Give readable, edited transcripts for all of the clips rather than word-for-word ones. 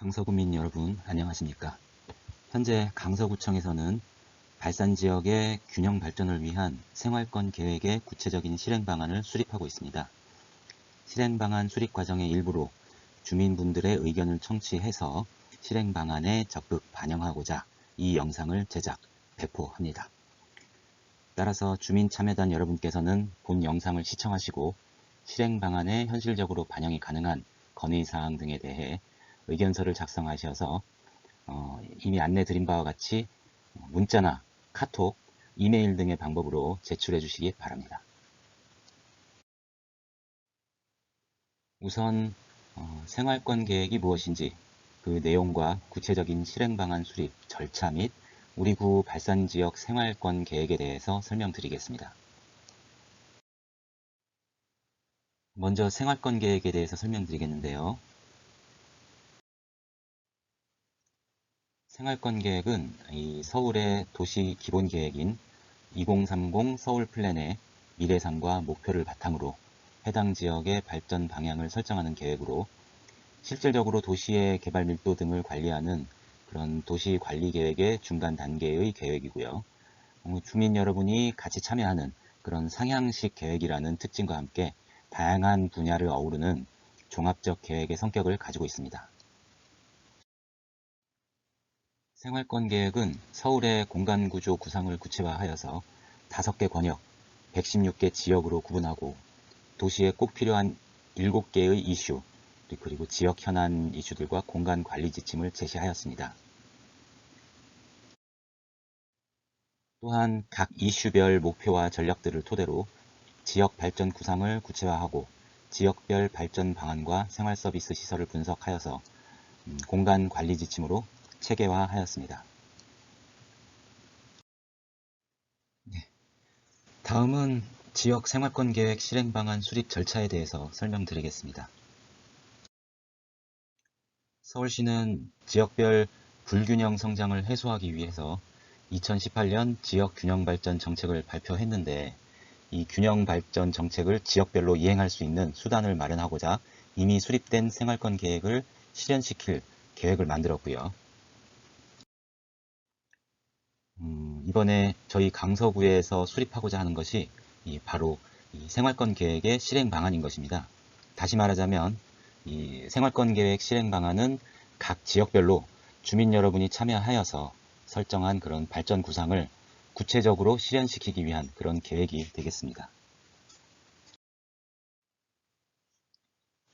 강서구민 여러분 안녕하십니까. 현재 강서구청에서는 발산지역의 균형 발전을 위한 생활권 계획의 구체적인 실행 방안을 수립하고 있습니다. 실행 방안 수립 과정의 일부로 주민분들의 의견을 청취해서 실행 방안에 적극 반영하고자 이 영상을 제작, 배포합니다. 따라서 주민참여단 여러분께서는 본 영상을 시청하시고 실행 방안에 현실적으로 반영이 가능한 건의사항 등에 대해 의견서를 작성하셔서 이미 안내드린 바와 같이 문자나 카톡, 이메일 등의 방법으로 제출해 주시기 바랍니다. 우선 생활권 계획이 무엇인지, 그 내용과 구체적인 실행 방안 수립 절차 및 우리 구 발산지역 생활권 계획에 대해서 설명드리겠습니다. 먼저 생활권 계획에 대해서 설명드리겠는데요. 생활권 계획은 이 서울의 도시 기본 계획인 2030 서울 플랜의 미래상과 목표를 바탕으로 해당 지역의 발전 방향을 설정하는 계획으로, 실질적으로 도시의 개발 밀도 등을 관리하는 그런 도시 관리 계획의 중간 단계의 계획이고요. 주민 여러분이 같이 참여하는 그런 상향식 계획이라는 특징과 함께 다양한 분야를 어우르는 종합적 계획의 성격을 가지고 있습니다. 생활권 계획은 서울의 공간구조 구상을 구체화하여서 5개 권역, 116개 지역으로 구분하고 도시에 꼭 필요한 7개의 이슈, 그리고 지역 현안 이슈들과 공간 관리 지침을 제시하였습니다. 또한 각 이슈별 목표와 전략들을 토대로 지역 발전 구상을 구체화하고 지역별 발전 방안과 생활 서비스 시설을 분석하여서 공간 관리 지침으로 체계화하였습니다. 다음은 지역 생활권 계획 실행 방안 수립 절차에 대해서 설명드리겠습니다. 서울시는 지역별 불균형 성장을 해소하기 위해서 2018년 지역 균형 발전 정책을 발표했는데, 이 균형 발전 정책을 지역별로 이행할 수 있는 수단을 마련하고자 이미 수립된 생활권 계획을 실현시킬 계획을 만들었고요. 이번에 저희 강서구에서 수립하고자 하는 것이 바로 이 생활권 계획의 실행 방안인 것입니다. 다시 말하자면 이 생활권 계획 실행 방안은 각 지역별로 주민 여러분이 참여하여서 설정한 그런 발전 구상을 구체적으로 실현시키기 위한 그런 계획이 되겠습니다.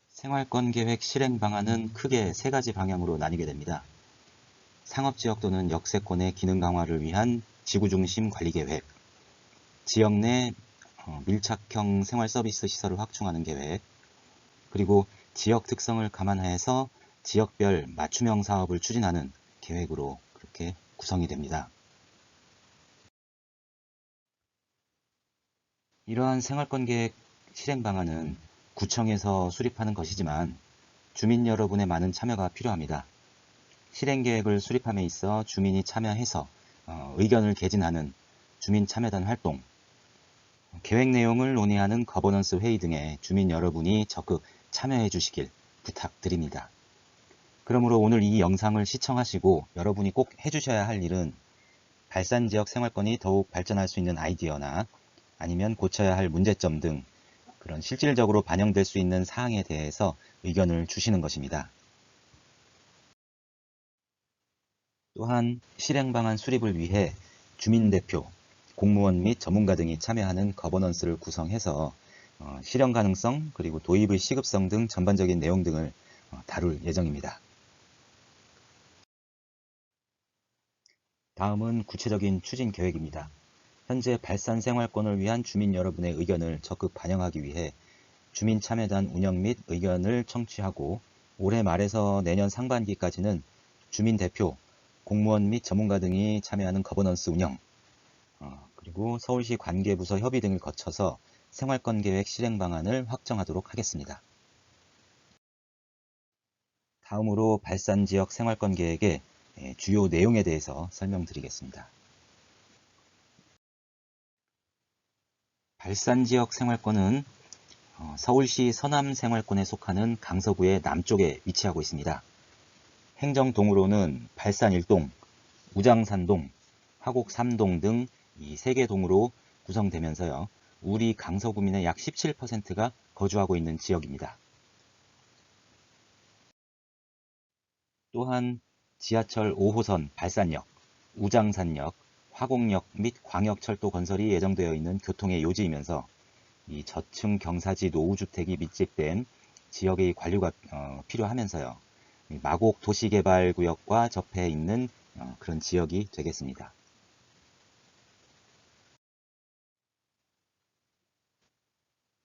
생활권 계획 실행 방안은 크게 3가지 방향으로 나뉘게 됩니다. 상업지역 또는 역세권의 기능 강화를 위한 지구중심 관리계획, 지역 내 밀착형 생활서비스 시설을 확충하는 계획, 그리고 지역 특성을 감안해서 지역별 맞춤형 사업을 추진하는 계획으로 그렇게 구성이 됩니다. 이러한 생활권 계획 실행 방안은 구청에서 수립하는 것이지만 주민 여러분의 많은 참여가 필요합니다. 실행 계획을 수립함에 있어 주민이 참여해서 의견을 개진하는 주민참여단 활동, 계획 내용을 논의하는 거버넌스 회의 등에 주민 여러분이 적극 참여해 주시길 부탁드립니다. 그러므로 오늘 이 영상을 시청하시고 여러분이 꼭 해주셔야 할 일은 발산지역 생활권이 더욱 발전할 수 있는 아이디어나 아니면 고쳐야 할 문제점 등 그런 실질적으로 반영될 수 있는 사항에 대해서 의견을 주시는 것입니다. 또한 실행 방안 수립을 위해 주민대표, 공무원 및 전문가 등이 참여하는 거버넌스를 구성해서 실현 가능성 그리고 도입의 시급성 등 전반적인 내용 등을 다룰 예정입니다. 다음은 구체적인 추진 계획입니다. 현재 발산 생활권을 위한 주민 여러분의 의견을 적극 반영하기 위해 주민참여단 운영 및 의견을 청취하고 올해 말에서 내년 상반기까지는 주민대표, 공무원 및 전문가 등이 참여하는 거버넌스 운영, 그리고 서울시 관계부서 협의 등을 거쳐서 생활권 계획 실행 방안을 확정하도록 하겠습니다. 다음으로 발산지역 생활권 계획의 주요 내용에 대해서 설명드리겠습니다. 발산지역 생활권은 서울시 서남생활권에 속하는 강서구의 남쪽에 위치하고 있습니다. 행정동으로는 발산 1동, 우장산동, 화곡 3동 등 이 3개 동으로 구성되면서요. 우리 강서구민의 약 17%가 거주하고 있는 지역입니다. 또한 지하철 5호선 발산역, 우장산역, 화곡역 및 광역철도 건설이 예정되어 있는 교통의 요지이면서 이 저층 경사지 노후주택이 밀집된 지역의 관리가 필요하면서요. 마곡 도시개발구역과 접해 있는 그런 지역이 되겠습니다.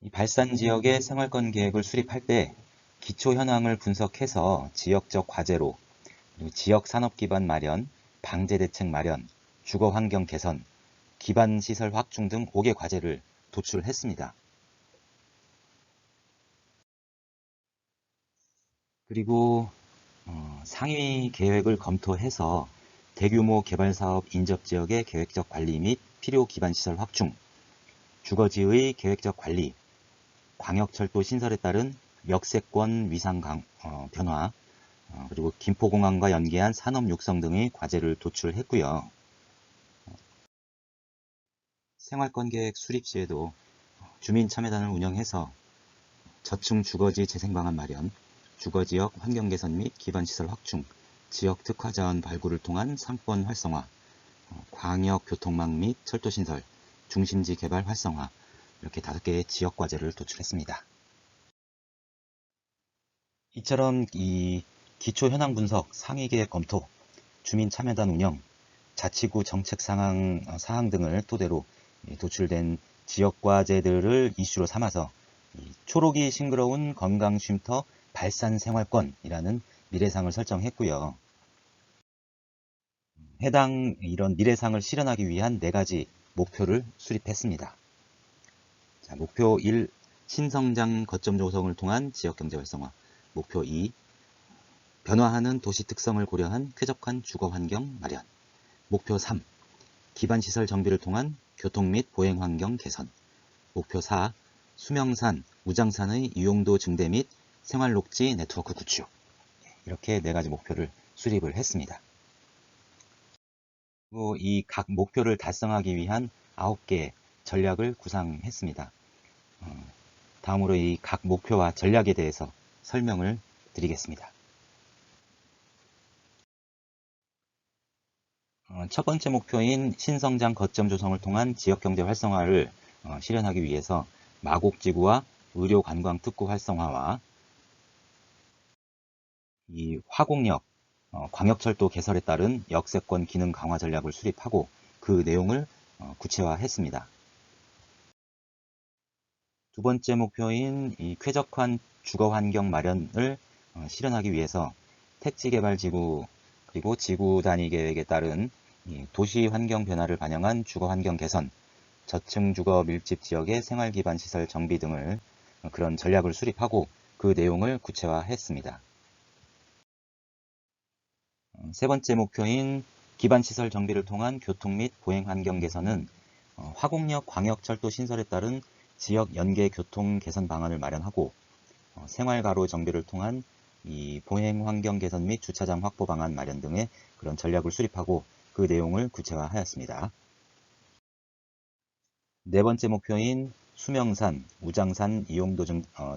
이 발산 지역의 생활권 계획을 수립할 때 기초 현황을 분석해서 지역적 과제로 지역 산업 기반 마련, 방제 대책 마련, 주거 환경 개선, 기반 시설 확충 등 5개 과제를 도출했습니다. 그리고 상위 계획을 검토해서 대규모 개발 사업 인접 지역의 계획적 관리 및 필요 기반 시설 확충, 주거지의 계획적 관리, 광역철도 신설에 따른 역세권 위상 변화, 그리고 김포공항과 연계한 산업 육성 등의 과제를 도출했고요. 생활권 계획 수립 시에도 주민 참여단을 운영해서 저층 주거지 재생 방안 마련, 주거지역 환경 개선 및 기반시설 확충, 지역 특화 자원 발굴을 통한 상권 활성화, 광역 교통망 및 철도 신설, 중심지 개발 활성화, 이렇게 5개의 지역 과제를 도출했습니다. 이처럼 이 기초 현황 분석, 상위 계획 검토, 주민 참여단 운영, 자치구 정책 사항 등을 토대로 도출된 지역 과제들을 이슈로 삼아서 초록이 싱그러운 건강 쉼터 발산 생활권이라는 미래상을 설정했고요. 해당 이런 미래상을 실현하기 위한 4가지 목표를 수립했습니다. 자, 목표 1. 신성장 거점 조성을 통한 지역경제 활성화. 목표 2. 변화하는 도시 특성을 고려한 쾌적한 주거 환경 마련. 목표 3. 기반시설 정비를 통한 교통 및 보행 환경 개선. 목표 4. 수명산, 우장산의 이용도 증대 및 생활녹지 네트워크 구축. 이렇게 4가지 목표를 수립을 했습니다. 그리고 이 각 목표를 달성하기 위한 9개 전략을 구상했습니다. 다음으로 이 각 목표와 전략에 대해서 설명을 드리겠습니다. 첫 번째 목표인 신성장 거점 조성을 통한 지역경제 활성화를 실현하기 위해서 마곡지구와 의료관광특구 활성화와 이 화곡역, 광역철도 개설에 따른 역세권 기능 강화 전략을 수립하고 그 내용을 구체화했습니다. 두 번째 목표인 이 쾌적한 주거환경 마련을 실현하기 위해서 택지개발지구 그리고 지구 단위 계획에 따른 도시 환경 변화를 반영한 주거환경 개선, 저층 주거 밀집 지역의 생활기반 시설 정비 등을 그런 전략을 수립하고 그 내용을 구체화했습니다. 세 번째 목표인 기반시설 정비를 통한 교통 및 보행 환경 개선은 화곡역 광역철도 신설에 따른 지역 연계 교통 개선 방안을 마련하고 생활가로 정비를 통한 이 보행 환경 개선 및 주차장 확보 방안 마련 등의 그런 전략을 수립하고 그 내용을 구체화하였습니다. 네 번째 목표인 수명산, 우장산 이용도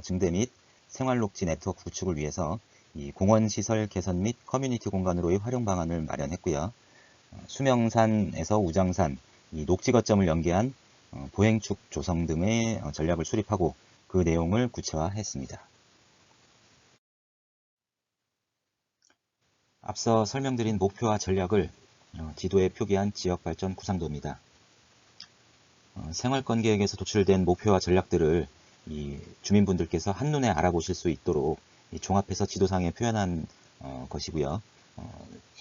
증대 및 생활녹지 네트워크 구축을 위해서 이 공원시설 개선 및 커뮤니티 공간으로의 활용 방안을 마련했고요. 수명산에서 우장산, 이 녹지 거점을 연계한 보행축 조성 등의 전략을 수립하고 그 내용을 구체화했습니다. 앞서 설명드린 목표와 전략을 지도에 표기한 지역발전 구상도입니다. 생활권 계획에서 도출된 목표와 전략들을 이 주민분들께서 한눈에 알아보실 수 있도록 종합해서 지도상에 표현한 것이고요.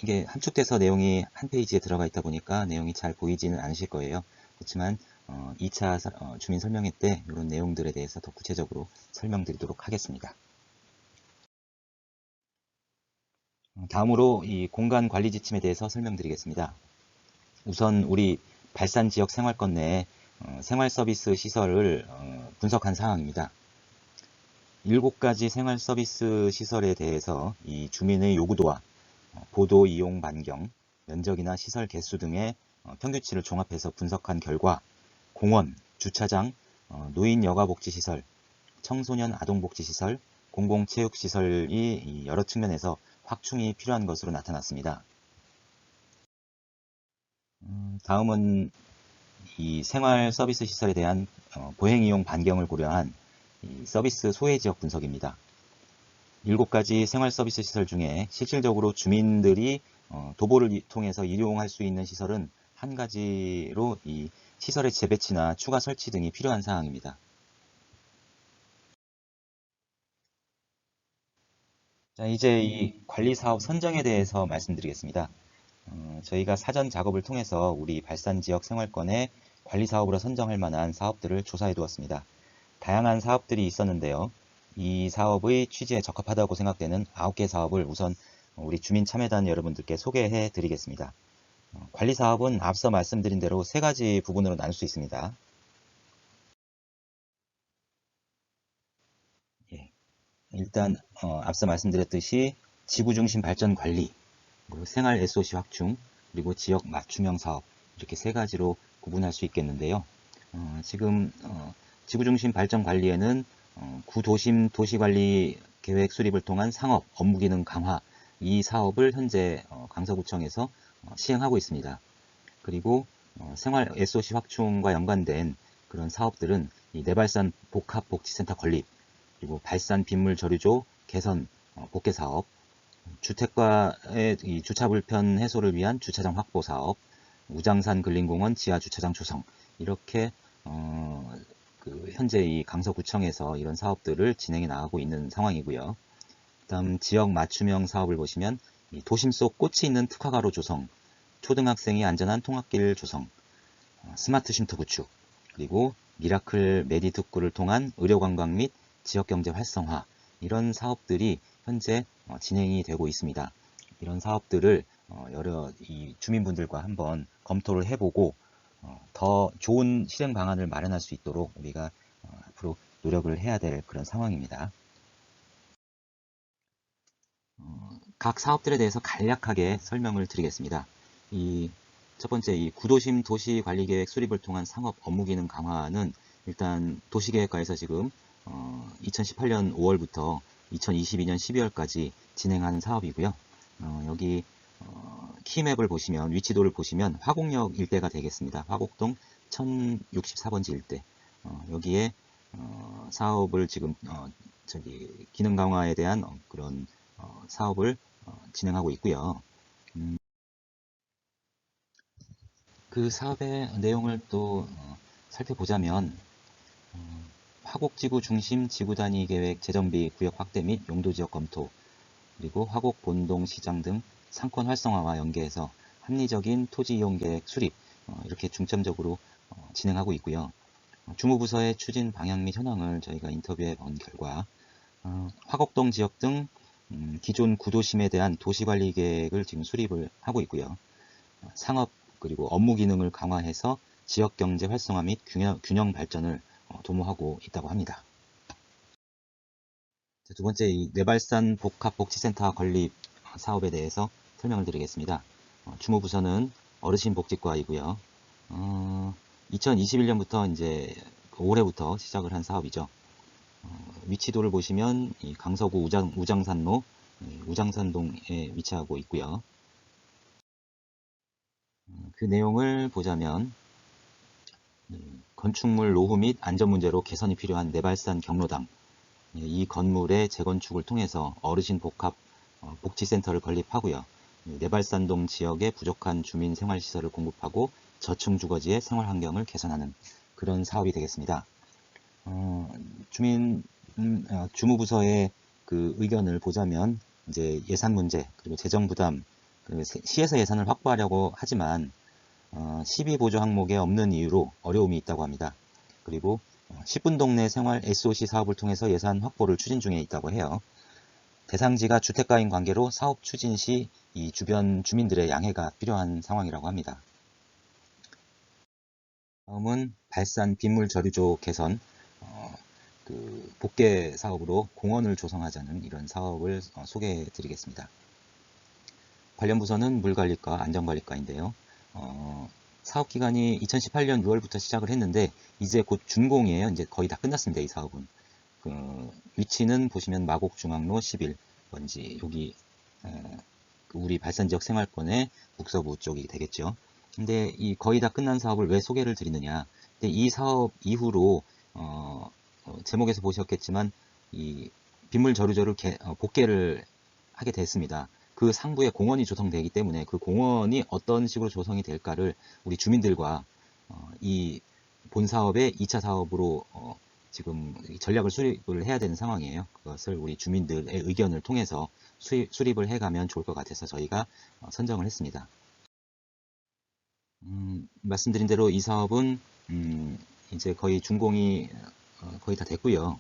이게 함축돼서 내용이 한 페이지에 들어가 있다 보니까 내용이 잘 보이지는 않으실 거예요. 그렇지만 2차 주민 설명회 때 이런 내용들에 대해서 더 구체적으로 설명드리도록 하겠습니다. 다음으로 이 공간 관리 지침에 대해서 설명드리겠습니다. 우선 우리 발산 지역 생활권 내에 생활 서비스 시설을 분석한 사항입니다. 7가지 생활 서비스 시설에 대해서 이 주민의 요구도와 보도 이용 반경, 면적이나 시설 개수 등의 평균치를 종합해서 분석한 결과 공원, 주차장, 노인 여가복지시설, 청소년 아동복지시설, 공공체육시설이 여러 측면에서 확충이 필요한 것으로 나타났습니다. 다음은 이 생활 서비스 시설에 대한 보행이용 반경을 고려한 서비스 소외지역 분석입니다. 7가지 생활 서비스 시설 중에 실질적으로 주민들이 도보를 통해서 이용할 수 있는 시설은 한 가지로 이 시설의 재배치나 추가 설치 등이 필요한 사항입니다. 자, 이제 이 관리사업 선정에 대해서 말씀드리겠습니다. 저희가 사전 작업을 통해서 우리 발산지역 생활권에 관리사업으로 선정할 만한 사업들을 조사해 두었습니다. 다양한 사업들이 있었는데요. 이 사업의 취지에 적합하다고 생각되는 9개 사업을 우선 우리 주민참여단 여러분들께 소개해 드리겠습니다. 관리사업은 앞서 말씀드린 대로 3가지 부분으로 나눌 수 있습니다. 예, 일단 앞서 말씀드렸듯이 지구중심 발전 관리, 그리고 생활 SOC 확충, 그리고 지역 맞춤형 사업, 이렇게 3가지로 구분할 수 있겠는데요. 지금 지구중심 발전 관리에는 구도심 도시관리 계획 수립을 통한 상업 업무기능 강화, 이 사업을 현재 강서구청에서 시행하고 있습니다. 그리고 생활 SOC 확충과 연관된 그런 사업들은 이 내발산 복합복지센터 건립, 그리고 발산 빗물 저류조 개선 복개 사업, 주택가의 이 주차 불편 해소를 위한 주차장 확보 사업, 우장산 근린공원 지하 주차장 조성, 이렇게 현재 이 강서구청에서 이런 사업들을 진행해 나가고 있는 상황이고요. 다음 지역 맞춤형 사업을 보시면 도심 속 꽃이 있는 특화가로 조성, 초등학생이 안전한 통학길 조성, 스마트 쉼터 구축, 그리고 미라클 메디특구를 통한 의료관광 및 지역경제 활성화, 이런 사업들이 현재 진행이 되고 있습니다. 이런 사업들을 여러 주민분들과 한번 검토를 해보고 더 좋은 실행 방안을 마련할 수 있도록 우리가 앞으로 노력을 해야 될 그런 상황입니다. 각 사업들에 대해서 간략하게 설명을 드리겠습니다. 첫 번째, 이 구도심 도시관리계획 수립을 통한 상업 업무기능 강화는 일단 도시계획과에서 지금 2018년 5월부터 2022년 12월까지 진행하는 사업이고요. 여기 키맵을 보시면, 위치도를 보시면 화곡역 일대가 되겠습니다. 화곡동 1064번지 일대. 여기에 사업을 지금 기능 강화에 대한 그런 사업을 진행하고 있고요. 그 사업의 내용을 또 살펴보자면 화곡지구 중심 지구 단위 계획 재정비 구역 확대 및 용도 지역 검토, 그리고 화곡 본동 시장 등 상권 활성화와 연계해서 합리적인 토지 이용 계획 수립, 이렇게 중점적으로 진행하고 있고요. 주무부서의 추진 방향 및 현황을 저희가 인터뷰해 본 결과 화곡동 지역 등 기존 구도심에 대한 도시관리 계획을 지금 수립을 하고 있고요. 상업 그리고 업무 기능을 강화해서 지역 경제 활성화 및 균형 발전을 도모하고 있다고 합니다. 두 번째, 이 뇌발산 복합복지센터 건립 사업에 대해서 설명을 드리겠습니다. 주무부서는 어르신복지과이고요. 2021년부터 이제 올해부터 시작을 한 사업이죠. 위치도를 보시면 이 강서구 우장산로 우장산동에 위치하고 있고요. 그 내용을 보자면 건축물 노후 및 안전 문제로 개선이 필요한 내발산 경로당, 이 건물의 재건축을 통해서 어르신 복합 복지센터를 건립하고요. 내발산동 지역의 부족한 주민 생활시설을 공급하고 저층 주거지의 생활 환경을 개선하는 그런 사업이 되겠습니다. 주무부서의 그 의견을 보자면 이제 예산 문제 그리고 재정 부담, 시에서 예산을 확보하려고 하지만 시비 보조 항목에 없는 이유로 어려움이 있다고 합니다. 그리고 10분 동네 생활 SOC 사업을 통해서 예산 확보를 추진 중에 있다고 해요. 대상지가 주택가인 관계로 사업 추진 시 이 주변 주민들의 양해가 필요한 상황이라고 합니다. 다음은 발산 빗물 저류조 개선, 복개 사업으로 공원을 조성하자는 이런 사업을 소개해 드리겠습니다. 관련 부서는 물관리과, 안전관리과인데요. 사업 기간이 2018년 6월부터 시작을 했는데 이제 곧 준공이에요. 이제 거의 다 끝났습니다. 이 사업은. 위치는 보시면 마곡중앙로 11번지 여기 우리 발산지역 생활권의 북서부 쪽이 되겠죠. 근데 이 거의 다 끝난 사업을 왜 소개를 드리느냐? 근데 이 사업 이후로 제목에서 보셨겠지만 이 빗물 저루저루 복개를 하게 됐습니다. 그 상부에 공원이 조성되기 때문에 그 공원이 어떤 식으로 조성이 될까를 우리 주민들과 이 본 사업의 2차 사업으로 지금 전략을 수립을 해야 되는 상황이에요. 그것을 우리 주민들의 의견을 통해서 수립을 해가면 좋을 것 같아서 저희가 선정을 했습니다. 말씀드린 대로 이 사업은 이제 거의 준공이 거의 다 됐고요.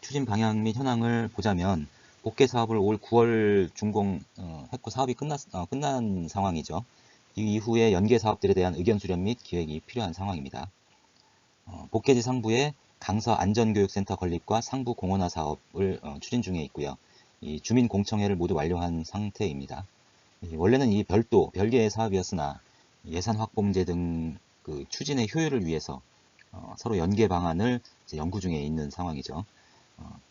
추진 방향 및 현황을 보자면 복개 사업을 올 9월 준공했고 사업이 끝난 상황이죠. 이 이후에 연계 사업들에 대한 의견 수렴 및 기획이 필요한 상황입니다. 복개지 상부에 강서 안전교육센터 건립과 상부 공원화 사업을 추진 중에 있고요. 이 주민 공청회를 모두 완료한 상태입니다. 원래는 이 별개의 사업이었으나 예산 확보 문제 등 그 추진의 효율을 위해서 서로 연계 방안을 연구 중에 있는 상황이죠.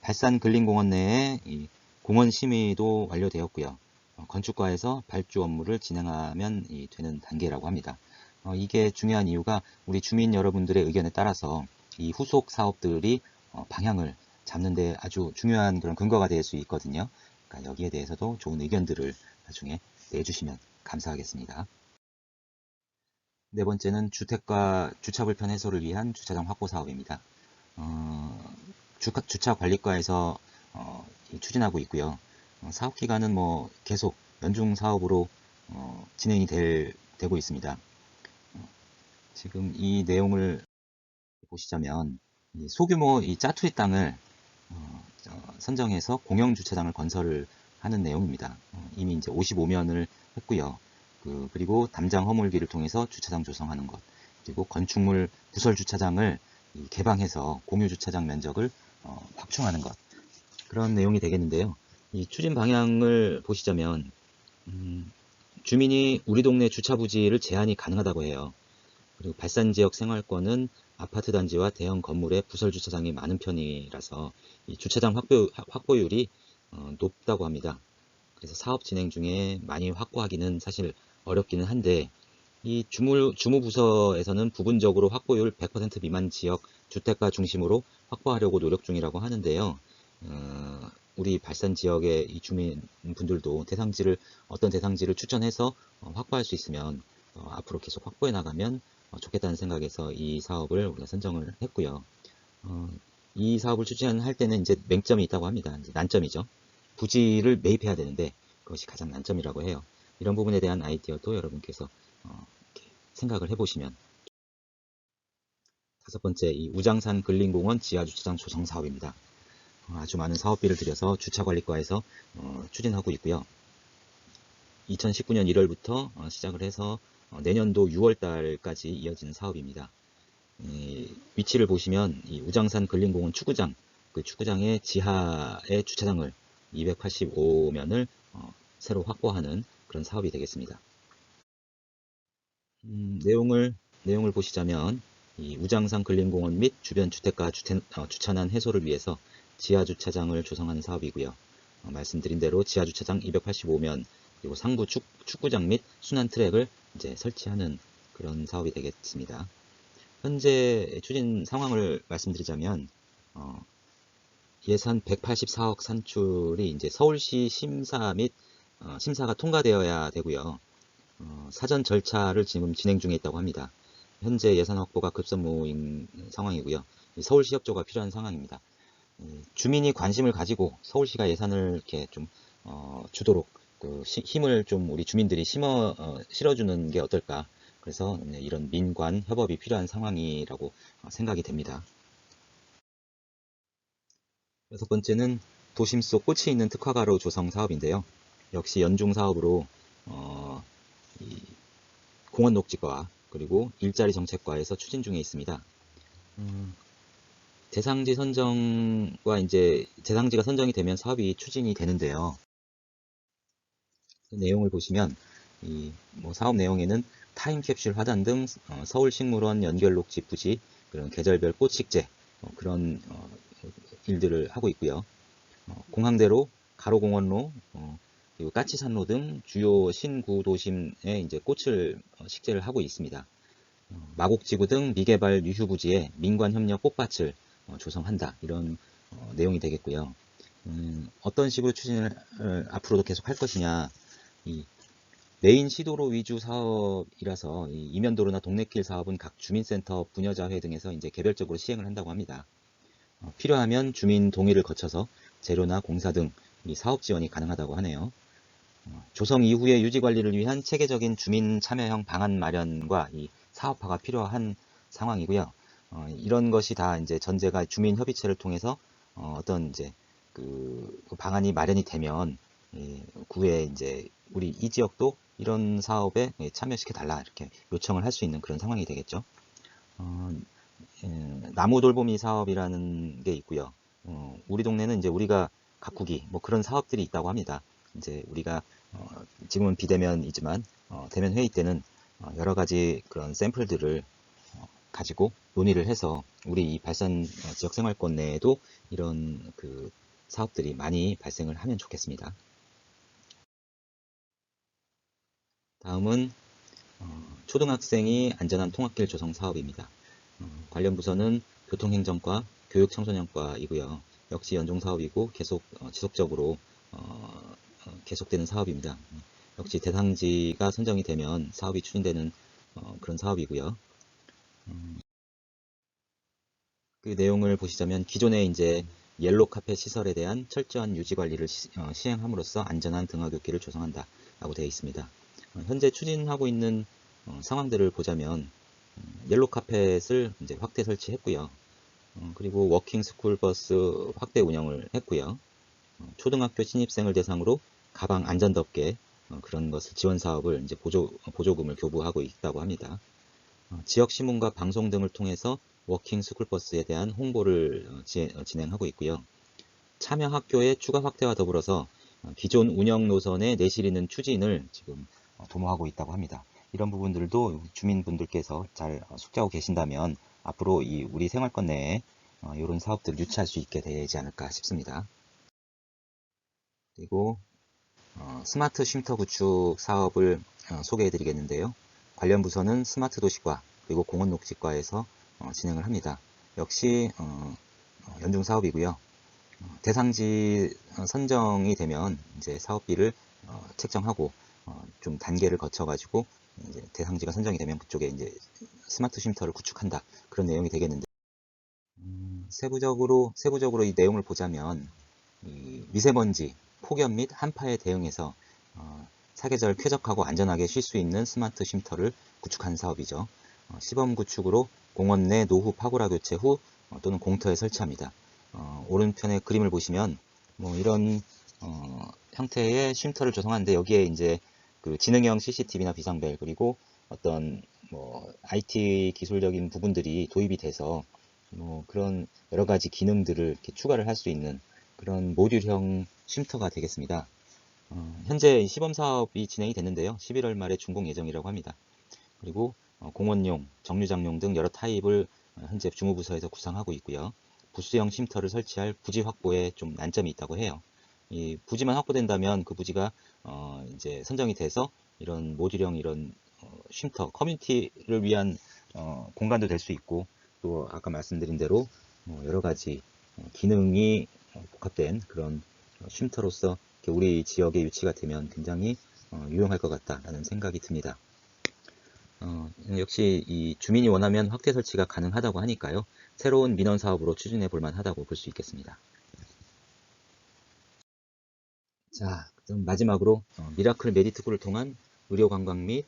발산 근린공원 내에 이 공원 심의도 완료되었고요. 건축과에서 발주 업무를 진행하면 되는 단계라고 합니다. 이게 중요한 이유가 우리 주민 여러분들의 의견에 따라서 이 후속 사업들이 방향을 잡는 데 아주 중요한 그런 근거가 될 수 있거든요. 그러니까 여기에 대해서도 좋은 의견들을 나중에 내주시면 감사하겠습니다. 네 번째는 주택가 주차 불편 해소를 위한 주차장 확보 사업입니다. 주차 관리과에서 추진하고 있고요. 사업 기간은 뭐 계속 연중 사업으로 진행이 되고 있습니다. 지금 이 내용을 보시자면 소규모 이 짜투리 땅을 선정해서 공영 주차장을 건설을 하는 내용입니다. 이미 이제 55면을 했고요. 그리고 담장 허물기를 통해서 주차장 조성하는 것, 그리고 건축물 부설 주차장을 개방해서 공유 주차장 면적을 확충하는 것, 그런 내용이 되겠는데요. 이 추진 방향을 보시자면 주민이 우리 동네 주차 부지를 제한이 가능하다고 해요. 그리고 발산지역 생활권은 아파트 단지와 대형 건물에 부설 주차장이 많은 편이라서 이 주차장 확보율이 높다고 합니다. 그래서 사업 진행 중에 많이 확보하기는 사실 어렵기는 한데 이 주무부서에서는 부분적으로 확보율 100% 미만 지역 주택가 중심으로 확보하려고 노력 중이라고 하는데요. 우리 발산 지역의 이 주민분들도 어떤 대상지를 추천해서 확보할 수 있으면 앞으로 계속 확보해 나가면 좋겠다는 생각에서 이 사업을 우리가 선정을 했고요. 이 사업을 추진할 때는 이제 맹점이 있다고 합니다. 이제 난점이죠. 부지를 매입해야 되는데 그것이 가장 난점이라고 해요. 이런 부분에 대한 아이디어도 여러분께서 생각을 해보시면. 다섯 번째, 이 우장산 근린공원 지하주차장 조성 사업입니다. 아주 많은 사업비를 들여서 주차관리과에서 추진하고 있고요. 2019년 1월부터 시작을 해서 내년도 6월달까지 이어지는 사업입니다. 위치를 보시면 이 우장산 근린공원 축구장, 그 축구장의 지하의 주차장을 285면을 새로 확보하는 그런 사업이 되겠습니다. 내용을 보시자면 이 우장산 근린공원 및 주변 주택가 주차난 해소를 위해서 지하주차장을 조성하는 사업이고요. 말씀드린 대로 지하주차장 285면 그리고 상부 축구장 및 순환 트랙을 이제 설치하는 그런 사업이 되겠습니다. 현재 추진 상황을 말씀드리자면 예산 184억 산출이 이제 서울시 심사가 통과되어야 되고요. 사전 절차를 지금 진행 중에 있다고 합니다. 현재 예산 확보가 급선무인 상황이고요. 서울시 협조가 필요한 상황입니다. 주민이 관심을 가지고 서울시가 예산을 이렇게 좀 주도록 힘을 좀 우리 주민들이 실어주는 게 어떨까. 그래서 이런 민관 협업이 필요한 상황이라고 생각이 됩니다. 여섯 번째는 도심 속 꽃이 있는 특화가로 조성 사업인데요. 역시 연중 사업으로 공원 녹지과 그리고 일자리 정책과에서 추진 중에 있습니다. 대상지 선정과 이제 대상지가 선정이 되면 사업이 추진이 되는데요. 내용을 보시면 뭐 사업 내용에는 타임캡슐 화단 등 서울식물원 연결녹지 부지, 그런 계절별 꽃식재 그런 일들을 하고 있고요. 공항대로, 가로공원로, 그리고 까치산로 등 주요 신구도심에 이제 꽃을 식재를 하고 있습니다. 마곡지구 등 미개발 유휴부지에 민관협력 꽃밭을 조성한다. 이런 내용이 되겠고요. 어떤 식으로 추진을 앞으로도 계속 할 것이냐. 메인 시도로 위주 사업이라서 이면도로나 동네길 사업은 각 주민센터 분여자회 등에서 이제 개별적으로 시행을 한다고 합니다. 필요하면 주민 동의를 거쳐서 재료나 공사 등 사업 지원이 가능하다고 하네요. 조성 이후의 유지 관리를 위한 체계적인 주민 참여형 방안 마련과 사업화가 필요한 상황이고요. 이런 것이 다 이제 전제가 주민 협의체를 통해서 어떤 이제 그 방안이 마련이 되면 구에 이제 우리 이 지역도 이런 사업에 참여시켜 달라 이렇게 요청을 할 수 있는 그런 상황이 되겠죠. 나무 돌보미 사업이라는 게 있고요. 우리 동네는 이제 우리가 가꾸기 뭐 그런 사업들이 있다고 합니다. 이제 우리가 지금은 비대면이지만 대면 회의 때는 여러 가지 그런 샘플들을 가지고 논의를 해서 우리 이 발산 지역 생활권 내에도 이런 그 사업들이 많이 발생을 하면 좋겠습니다. 다음은 초등학생이 안전한 통학길 조성 사업입니다. 관련 부서는 교통행정과, 교육청소년과이고요. 역시 연중 사업이고 계속 지속적으로 계속되는 사업입니다. 역시 대상지가 선정이 되면 사업이 추진되는 그런 사업이고요. 그 내용을 보시자면 기존에 이제 옐로 카펫 시설에 대한 철저한 유지 관리를 시행함으로써 안전한 등하굣길을 조성한다라고 되어 있습니다. 현재 추진하고 있는 상황들을 보자면 옐로 카펫을 이제 확대 설치했고요. 그리고 워킹 스쿨 버스 확대 운영을 했고요. 초등학교 신입생을 대상으로 가방 안전덮개 그런 것을 지원 사업을 이제 보조금을 교부하고 있다고 합니다. 지역 신문과 방송 등을 통해서 워킹 스쿨버스에 대한 홍보를 진행하고 있고요. 참여 학교의 추가 확대와 더불어서 기존 운영 노선의 내실 있는 추진을 지금 도모하고 있다고 합니다. 이런 부분들도 주민분들께서 잘 숙지하고 계신다면 앞으로 우리 생활권 내에 이런 사업들을 유치할 수 있게 되지 않을까 싶습니다. 그리고 스마트 쉼터 구축 사업을 소개해 드리겠는데요. 관련 부서는 스마트 도시과 그리고 공원 녹지과에서 진행을 합니다. 역시 연중 사업이고요. 대상지 선정이 되면 이제 사업비를 책정하고 좀 단계를 거쳐 가지고 이제 대상지가 선정이 되면 그쪽에 이제 스마트 쉼터를 구축한다 그런 내용이 되겠는데 세부적으로 이 내용을 보자면 이 미세먼지, 폭염 및 한파에 대응해서 사계절 쾌적하고 안전하게 쉴 수 있는 스마트 쉼터를 구축한 사업이죠. 시범 구축으로 공원 내 노후 파고라 교체 후 또는 공터에 설치합니다. 오른편의 그림을 보시면 뭐 이런 형태의 쉼터를 조성하는데 여기에 이제 그 지능형 CCTV나 비상벨 그리고 어떤 뭐 IT 기술적인 부분들이 도입이 돼서 뭐 그런 여러 가지 기능들을 이렇게 추가를 할 수 있는 그런 모듈형 쉼터가 되겠습니다. 현재 시범 사업이 진행이 됐는데요. 11월 말에 준공 예정이라고 합니다. 그리고 공원용, 정류장용 등 여러 타입을 현재 주무부서에서 구상하고 있고요. 부스형 쉼터를 설치할 부지 확보에 좀 난점이 있다고 해요. 이 부지만 확보된다면 그 부지가 이제 선정이 돼서 이런 모듈형 이런 쉼터, 커뮤니티를 위한 공간도 될 수 있고 또 아까 말씀드린 대로 여러 가지 기능이 복합된 그런 쉼터로서 우리 지역에 유치가 되면 굉장히 유용할 것 같다라는 생각이 듭니다. 역시 이 주민이 원하면 확대 설치가 가능하다고 하니까요. 새로운 민원 사업으로 추진해 볼 만하다고 볼 수 있겠습니다. 자, 그럼 마지막으로 미라클 메디트구를 통한 의료 관광 및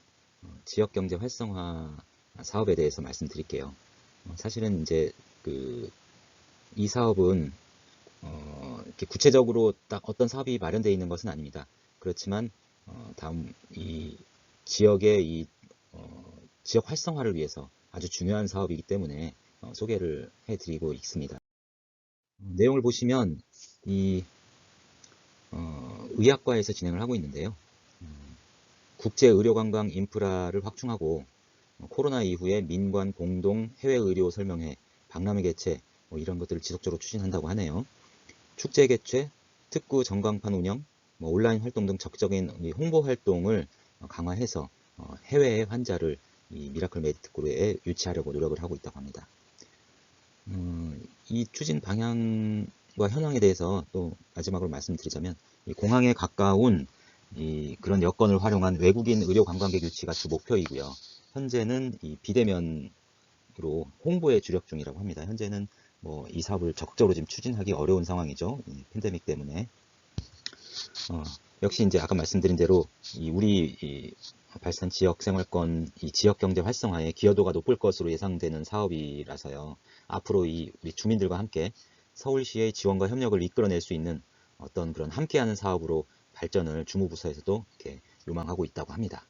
지역 경제 활성화 사업에 대해서 말씀드릴게요. 사실은 이제 이 사업은 이렇게 구체적으로 딱 어떤 사업이 마련되어 있는 것은 아닙니다. 그렇지만 다음 이 지역의 지역 활성화를 위해서 아주 중요한 사업이기 때문에 소개를 해드리고 있습니다. 내용을 보시면 이 의학과에서 진행을 하고 있는데요. 국제 의료관광 인프라를 확충하고 코로나 이후에 민관 공동 해외 의료 설명회, 박람회 개최 이런 것들을 지속적으로 추진한다고 하네요. 축제 개최, 특구 전광판 운영, 온라인 활동 등 적극적인 홍보 활동을 강화해서 해외의 환자를 이 미라클 메디트그룹에 유치하려고 노력을 하고 있다고 합니다. 이 추진 방향과 현황에 대해서 또 마지막으로 말씀드리자면, 이 공항에 가까운 그런 여건을 활용한 외국인 의료 관광객 유치가 주 목표이고요. 현재는 이 비대면으로 홍보에 주력 중이라고 합니다. 현재는 이 사업을 적극적으로 지금 추진하기 어려운 상황이죠. 팬데믹 때문에. 역시 이제 아까 말씀드린 대로 우리 발산 지역 생활권 지역 경제 활성화에 기여도가 높을 것으로 예상되는 사업이라서요. 앞으로 우리 주민들과 함께 서울시의 지원과 협력을 이끌어낼 수 있는 어떤 그런 함께하는 사업으로 발전을 주무부서에서도 이렇게 요망하고 있다고 합니다.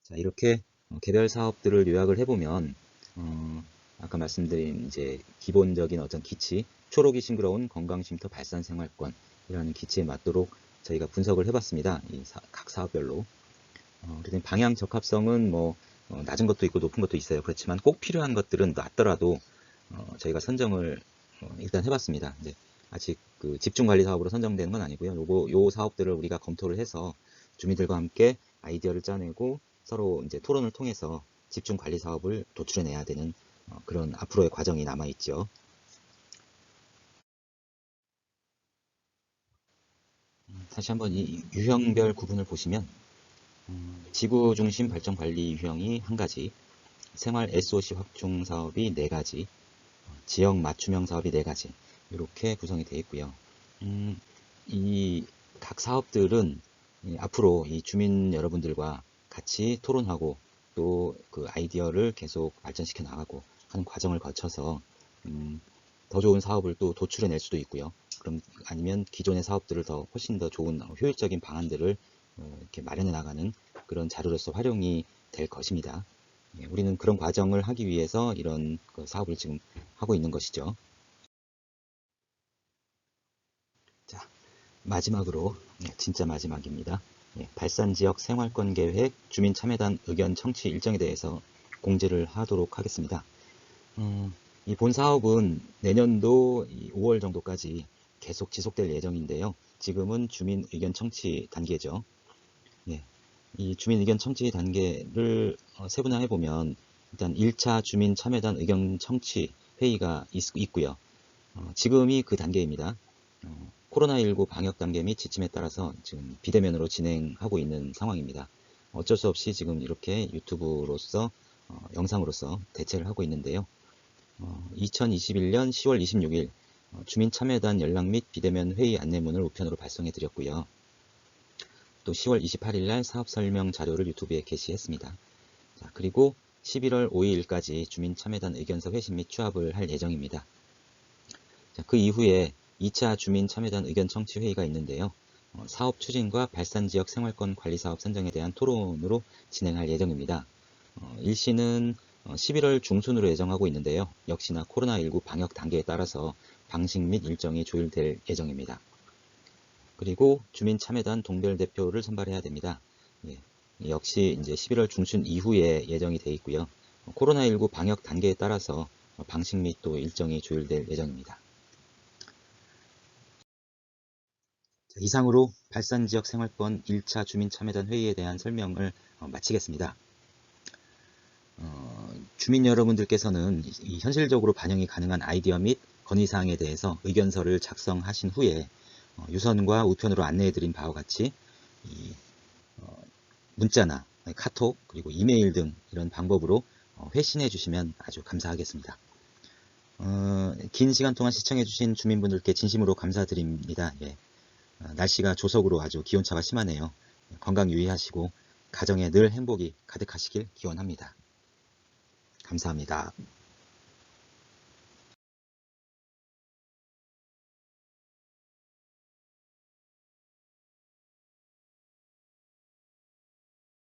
자, 이렇게 개별 사업들을 요약을 해보면 아까 말씀드린 이제 기본적인 어떤 기치, 초록이 싱그러운 건강쉼터 발산 생활권이라는 기치에 맞도록 저희가 분석을 해봤습니다. 각 사업별로. 그래서 방향 적합성은 낮은 것도 있고 높은 것도 있어요. 그렇지만 꼭 필요한 것들은 낮더라도 저희가 선정을 일단 해봤습니다. 이제 아직 그 집중관리 사업으로 선정되는 건 아니고요. 요 사업들을 우리가 검토를 해서 주민들과 함께 아이디어를 짜내고 서로 이제 토론을 통해서 집중관리 사업을 도출해내야 되는 그런 앞으로의 과정이 남아있죠. 다시 한번 이 유형별 구분을 보시면 지구 중심 발전 관리 유형이 한 가지, 생활 SOC 확충 사업이 4가지, 지역 맞춤형 사업이 4가지 이렇게 구성이 되어 있고요. 이 각 사업들은 앞으로 이 주민 여러분들과 같이 토론하고 또 그 아이디어를 계속 발전시켜 나가고 하는 과정을 거쳐서 더 좋은 사업을 또 도출해낼 수도 있고요. 그럼 아니면 기존의 사업들을 더 훨씬 더 좋은 효율적인 방안들을 이렇게 마련해 나가는 그런 자료로서 활용이 될 것입니다. 우리는 그런 과정을 하기 위해서 이런 사업을 지금 하고 있는 것이죠. 자, 마지막으로 진짜 마지막입니다. 발산지역 생활권 계획 주민참여단 의견 청취 일정에 대해서 공지를 하도록 하겠습니다. 이 본 사업은 내년도 5월 정도까지 계속 지속될 예정인데요. 지금은 주민 의견 청취 단계죠. 이 주민 의견 청취 단계를 세분화해 보면 일단 1차 주민 참여단 의견 청취 회의가 있고요. 지금이 그 단계입니다. 코로나19 방역 단계 및 지침에 따라서 지금 비대면으로 진행하고 있는 상황입니다. 어쩔 수 없이 지금 이렇게 유튜브로서 영상으로서 대체를 하고 있는데요. 2021년 10월 26일 주민참여단 연락 및 비대면 회의 안내문을 우편으로 발송해 드렸고요. 또 10월 28일 날 사업 설명 자료를 유튜브에 게시했습니다. 자, 그리고 11월 5일까지 주민참여단 의견서 회신 및 취합을 할 예정입니다. 자, 그 이후에 2차 주민참여단 의견 청취 회의가 있는데요. 사업 추진과 발산지역 생활권 관리사업 선정에 대한 토론으로 진행할 예정입니다. 일시는 11월 중순으로 예정하고 있는데요. 역시나 코로나19 방역 단계에 따라서 방식 및 일정이 조율될 예정입니다. 그리고 주민참여단 동별 대표를 선발해야 됩니다. 역시 이제 11월 중순 이후에 예정이 되어 있고요. 코로나19 방역 단계에 따라서 방식 및 또 일정이 조율될 예정입니다. 이상으로 발산지역 생활권 1차 주민참여단 회의에 대한 설명을 마치겠습니다. 주민 여러분들께서는 현실적으로 반영이 가능한 아이디어 및 건의사항에 대해서 의견서를 작성하신 후에 유선과 우편으로 안내해드린 바와 같이 문자나 카톡 그리고 이메일 등 이런 방법으로 회신해 주시면 아주 감사하겠습니다. 긴 시간 동안 시청해주신 주민분들께 진심으로 감사드립니다. 날씨가 조석으로 아주 기온차가 심하네요. 건강 유의하시고 가정에 늘 행복이 가득하시길 기원합니다. 감사합니다.